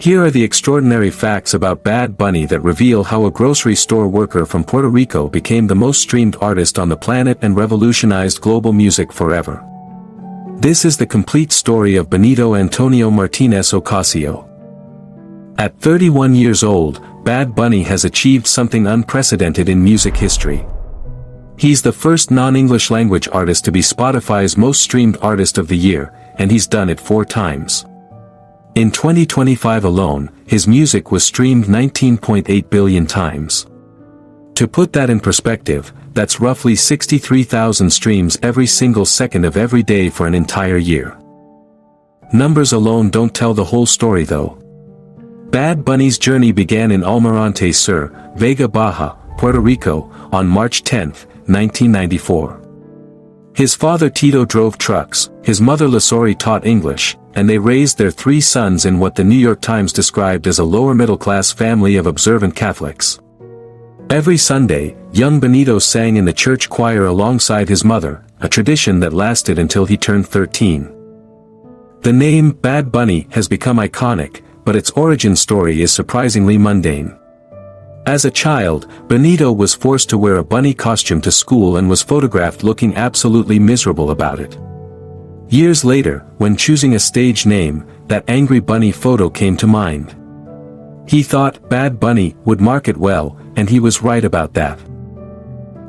Here are the extraordinary facts about Bad Bunny that reveal how a grocery store worker from Puerto Rico became the most streamed artist on the planet and revolutionized global music forever. This is the complete story of Benito Antonio Martínez Ocasio. At 31 years old, Bad Bunny has achieved something unprecedented in music history. He's the first non-English language artist to be Spotify's most streamed artist of the year, and he's done it 4 times. In 2025 alone, his music was streamed 19.8 billion times. To put that in perspective, that's roughly 63,000 streams every single second of every day for an entire year. Numbers alone don't tell the whole story though. Bad Bunny's journey began in Almirante Sur, Vega Baja, Puerto Rico, on March 10, 1994. His father Tito drove trucks, his mother Lasori taught English, and they raised their 3 sons in what the New York Times described as a lower-middle-class family of observant Catholics. Every Sunday, young Benito sang in the church choir alongside his mother, a tradition that lasted until he turned 13. The name Bad Bunny has become iconic, but its origin story is surprisingly mundane. As a child, Benito was forced to wear a bunny costume to school and was photographed looking absolutely miserable about it. Years later, when choosing a stage name, that angry bunny photo came to mind. He thought Bad Bunny would market well, and he was right about that.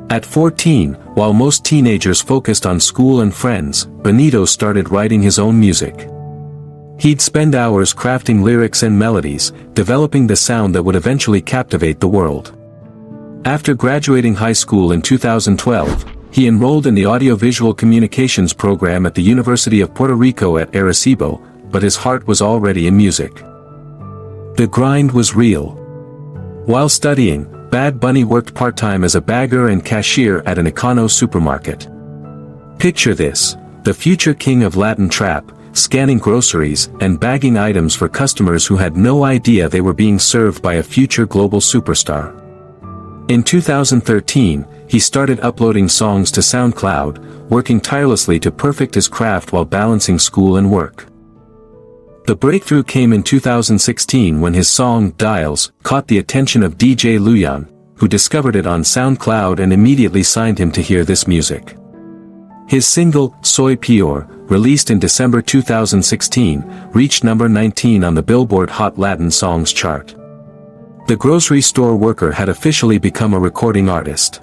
At 14, while most teenagers focused on school and friends, Benito started writing his own music. He'd spend hours crafting lyrics and melodies, developing the sound that would eventually captivate the world. After graduating high school in 2012, he enrolled in the audiovisual communications program at the University of Puerto Rico at Arecibo, but his heart was already in music. The grind was real. While studying, Bad Bunny worked part-time as a bagger and cashier at an Econo supermarket. Picture this, the future king of Latin trap, scanning groceries and bagging items for customers who had no idea they were being served by a future global superstar. In 2013, he started uploading songs to SoundCloud, working tirelessly to perfect his craft while balancing school and work. The breakthrough came in 2016 when his song, Diles, caught the attention of DJ Luian, who discovered it on SoundCloud and immediately signed him to hear this music. His single, Soy Peor, released in December 2016, reached number 19 on the Billboard Hot Latin Songs chart. The grocery store worker had officially become a recording artist.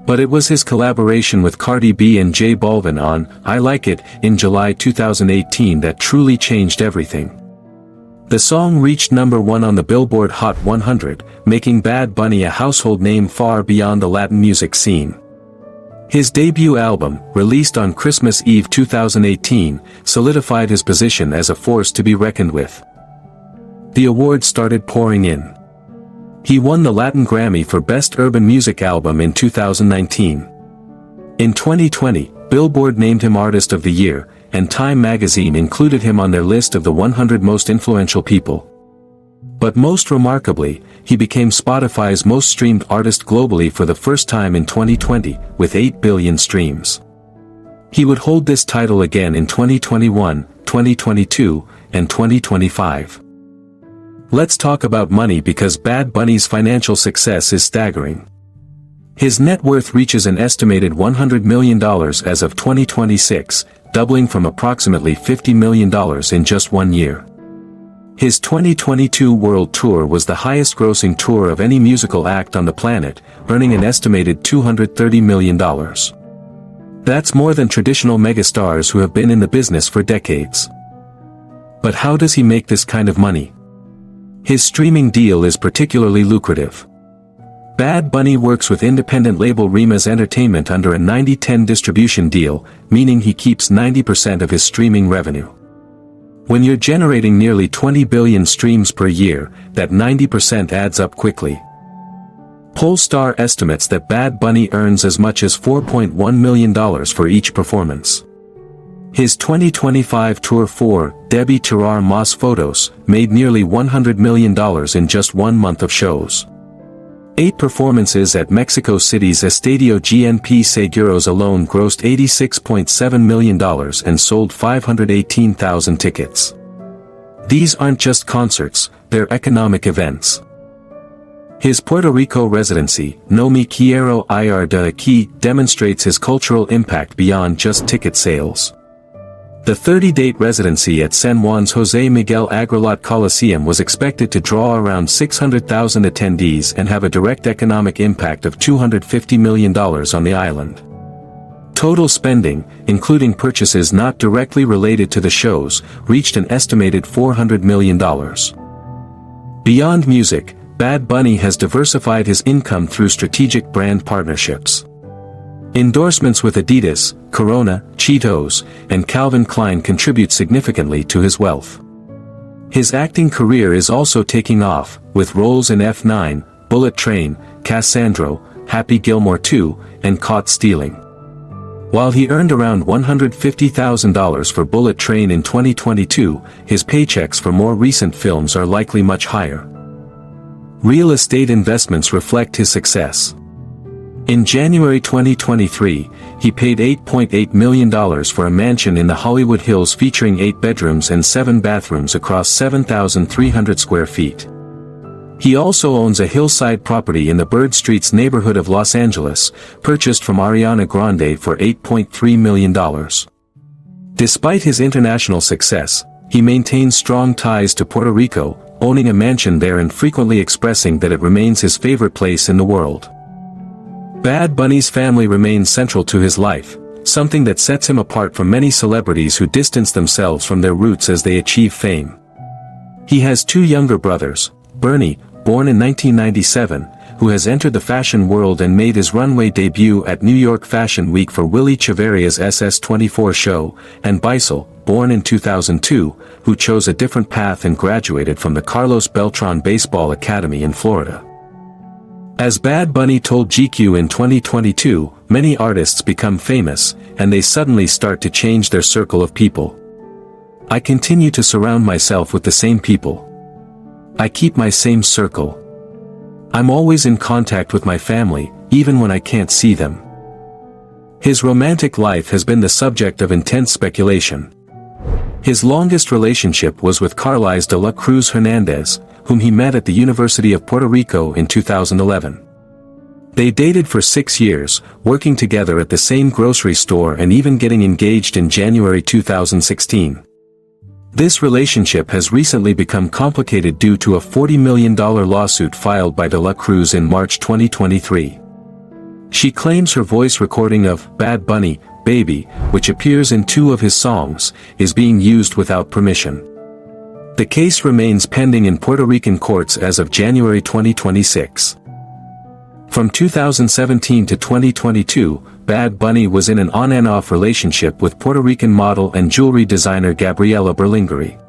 But it was his collaboration with Cardi B and J Balvin on I Like It in July 2018 that truly changed everything. The song reached number 1 on the Billboard Hot 100, making Bad Bunny a household name far beyond the Latin music scene. His debut album, released on Christmas Eve 2018, solidified his position as a force to be reckoned with. The awards started pouring in. He won the Latin Grammy for Best Urban Music Album in 2019. In 2020, Billboard named him Artist of the Year, and Time magazine included him on their list of the 100 most influential people. But most remarkably, he became Spotify's most streamed artist globally for the first time in 2020, with 8 billion streams. He would hold this title again in 2021, 2022, and 2025. Let's talk about money because Bad Bunny's financial success is staggering. His net worth reaches an estimated $100 million as of 2026, doubling from approximately $50 million in just 1 year. His 2022 world tour was the highest-grossing tour of any musical act on the planet, earning an estimated $230 million. That's more than traditional megastars who have been in the business for decades. But how does he make this kind of money? His streaming deal is particularly lucrative. Bad Bunny works with independent label Rimas Entertainment under a 90-10 distribution deal, meaning he keeps 90% of his streaming revenue. When you're generating nearly 20 billion streams per year, that 90% adds up quickly. Pollstar estimates that Bad Bunny earns as much as $4.1 million for each performance. His 2025 tour for DeBÍ TiRAR MáS FOToS made nearly $100 million in just 1 month of shows. 8 performances at Mexico City's Estadio GNP Seguros alone grossed $86.7 million and sold 518,000 tickets. These aren't just concerts, they're economic events. His Puerto Rico residency, No Me Quiero Ir de Aquí, demonstrates his cultural impact beyond just ticket sales. The 30-date residency at San Juan's José Miguel Agrelot Coliseum was expected to draw around 600,000 attendees and have a direct economic impact of $250 million on the island. Total spending, including purchases not directly related to the shows, reached an estimated $400 million. Beyond music, Bad Bunny has diversified his income through strategic brand partnerships. Endorsements with Adidas, Corona, Cheetos, and Calvin Klein contribute significantly to his wealth. His acting career is also taking off, with roles in F9, Bullet Train, Cassandro, Happy Gilmore 2, and Caught Stealing. While he earned around $150,000 for Bullet Train in 2022, his paychecks for more recent films are likely much higher. Real estate investments reflect his success. In January 2023, he paid $8.8 million for a mansion in the Hollywood Hills featuring 8 bedrooms and 7 bathrooms across 7,300 square feet. He also owns a hillside property in the Bird Streets neighborhood of Los Angeles, purchased from Ariana Grande for $8.3 million. Despite his international success, he maintains strong ties to Puerto Rico, owning a mansion there and frequently expressing that it remains his favorite place in the world. Bad Bunny's family remains central to his life, something that sets him apart from many celebrities who distance themselves from their roots as they achieve fame. He has 2 younger brothers, Bernie, born in 1997, who has entered the fashion world and made his runway debut at New York Fashion Week for Willy Cheveria's SS24 show, and Baisel, born in 2002, who chose a different path and graduated from the Carlos Beltran Baseball Academy in Florida. As Bad Bunny told GQ in 2022, many artists become famous, and they suddenly start to change their circle of people. I continue to surround myself with the same people. I keep my same circle. I'm always in contact with my family, even when I can't see them. His romantic life has been the subject of intense speculation. His longest relationship was with Carliz de la Cruz Hernandez, whom he met at the University of Puerto Rico in 2011. They dated for 6 years, working together at the same grocery store and even getting engaged in January 2016. This relationship has recently become complicated due to a $40 million lawsuit filed by de la Cruz in March 2023. She claims her voice recording of Bad Bunny, Baby, which appears in 2 of his songs, is being used without permission. The case remains pending in Puerto Rican courts as of January 2026. From 2017 to 2022, Bad Bunny was in an on-and-off relationship with Puerto Rican model and jewelry designer Gabriela Berlingeri.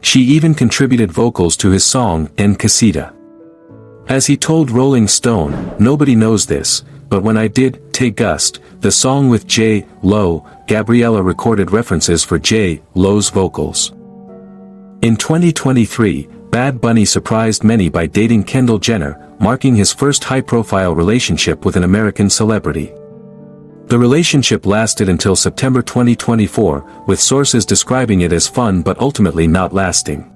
She even contributed vocals to his song, En Casita. As he told Rolling Stone, "Nobody knows this, but when I did, Te Gust, the song with J. Lo, Gabriela recorded references for J. Lo's vocals." In 2023, Bad Bunny surprised many by dating Kendall Jenner, marking his first high-profile relationship with an American celebrity. The relationship lasted until September 2024, with sources describing it as fun but ultimately not lasting.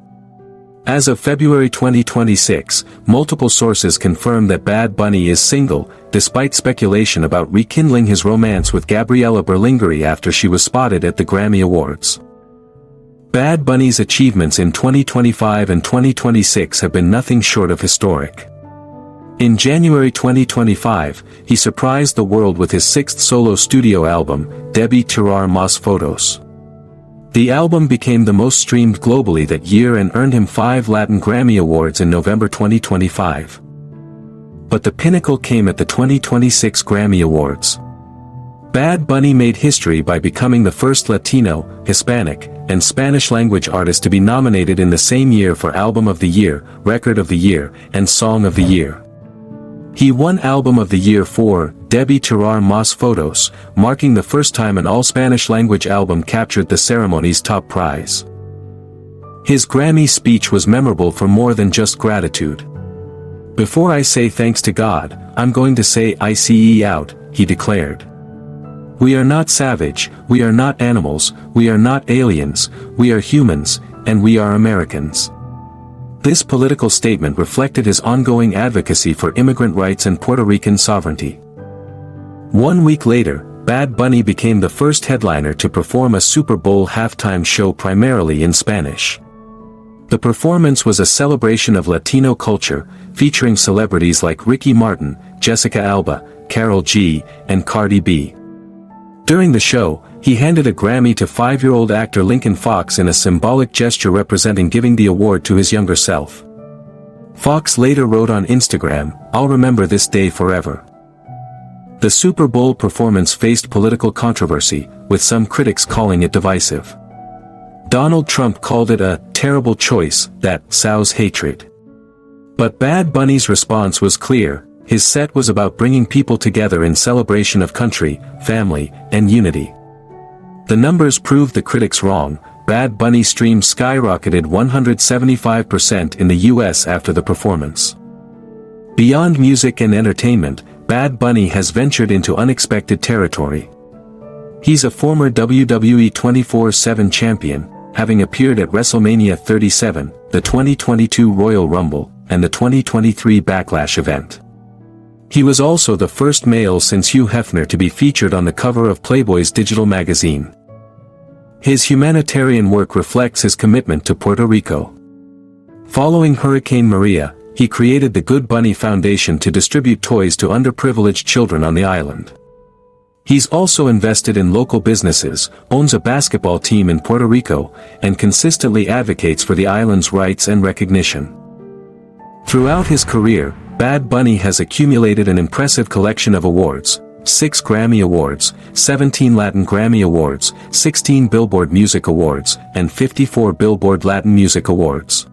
As of February 2026, multiple sources confirm that Bad Bunny is single, despite speculation about rekindling his romance with Gabriela Berlingeri after she was spotted at the Grammy Awards. Bad Bunny's achievements in 2025 and 2026 have been nothing short of historic. In January 2025, he surprised the world with his 6th solo studio album, DeBÍ TiRAR MáS FOToS. The album became the most streamed globally that year and earned him 5 Latin Grammy Awards in November 2025. But the pinnacle came at the 2026 Grammy Awards. Bad Bunny made history by becoming the first Latino, Hispanic, and Spanish-language artist to be nominated in the same year for Album of the Year, Record of the Year, and Song of the Year. He won Album of the Year for DeBÍ TiRAR MáS FOToS, marking the first time an all-Spanish-language album captured the ceremony's top prize. His Grammy speech was memorable for more than just gratitude. "Before I say thanks to God, I'm going to say ICE out," he declared. "We are not savage, we are not animals, we are not aliens, we are humans," and we are Americans. This political statement reflected his ongoing advocacy for immigrant rights and Puerto Rican sovereignty. 1 week later, Bad Bunny became the first headliner to perform a Super Bowl halftime show primarily in Spanish. The performance was a celebration of Latino culture, featuring celebrities like Ricky Martin, Jessica Alba, Karol G, and Cardi B. During the show, he handed a Grammy to 5-year-old actor Lincoln Fox in a symbolic gesture representing giving the award to his younger self. Fox later wrote on Instagram, "I'll remember this day forever." The Super Bowl performance faced political controversy, with some critics calling it divisive. Donald Trump called it a terrible choice that sows hatred. But Bad Bunny's response was clear. His set was about bringing people together in celebration of country, family, and unity. The numbers proved the critics wrong. Bad Bunny streams skyrocketed 175% in the US after the performance. Beyond music and entertainment, Bad Bunny has ventured into unexpected territory. He's a former WWE 24/7 champion, having appeared at WrestleMania 37, the 2022 Royal Rumble, and the 2023 Backlash event. He was also the first male since Hugh Hefner to be featured on the cover of Playboy's digital magazine. His humanitarian work reflects his commitment to Puerto Rico. Following Hurricane Maria, he created the Good Bunny Foundation to distribute toys to underprivileged children on the island. He's also invested in local businesses, owns a basketball team in Puerto Rico, and consistently advocates for the island's rights and recognition. Throughout his career, Bad Bunny has accumulated an impressive collection of awards: 6 Grammy Awards, 17 Latin Grammy Awards, 16 Billboard Music Awards, and 54 Billboard Latin Music Awards.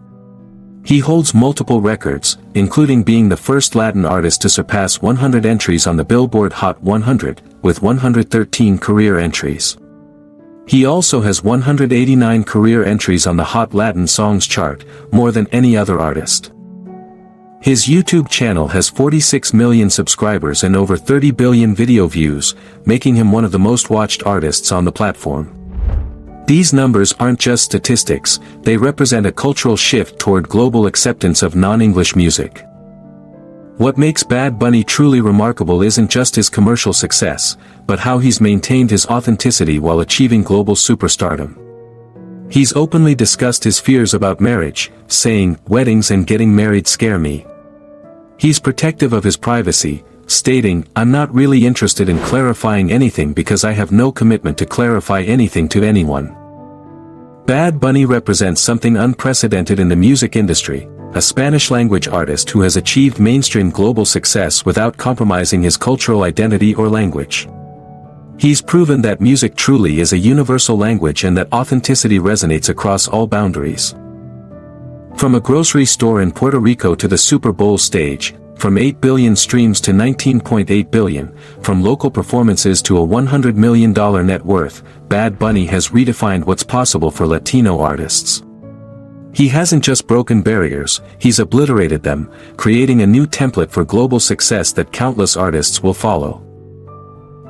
He holds multiple records, including being the first Latin artist to surpass 100 entries on the Billboard Hot 100, with 113 career entries. He also has 189 career entries on the Hot Latin Songs chart, more than any other artist. His YouTube channel has 46 million subscribers and over 30 billion video views, making him one of the most watched artists on the platform. These numbers aren't just statistics, they represent a cultural shift toward global acceptance of non-English music. What makes Bad Bunny truly remarkable isn't just his commercial success, but how he's maintained his authenticity while achieving global superstardom. He's openly discussed his fears about marriage, saying, "Weddings and getting married scare me." He's protective of his privacy, stating, "I'm not really interested in clarifying anything because I have no commitment to clarify anything to anyone." Bad Bunny represents something unprecedented in the music industry, a Spanish-language artist who has achieved mainstream global success without compromising his cultural identity or language. He's proven that music truly is a universal language and that authenticity resonates across all boundaries. From a grocery store in Puerto Rico to the Super Bowl stage, from 8 billion streams to 19.8 billion, from local performances to a $100 million net worth, Bad Bunny has redefined what's possible for Latino artists. He hasn't just broken barriers, he's obliterated them, creating a new template for global success that countless artists will follow.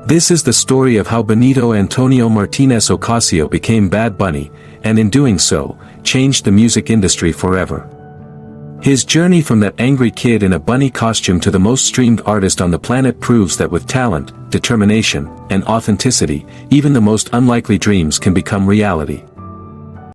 This is the story of how Benito Antonio Martínez Ocasio became Bad Bunny, and in doing so, changed the music industry forever. His journey from that angry kid in a bunny costume to the most streamed artist on the planet proves that with talent, determination, and authenticity, even the most unlikely dreams can become reality.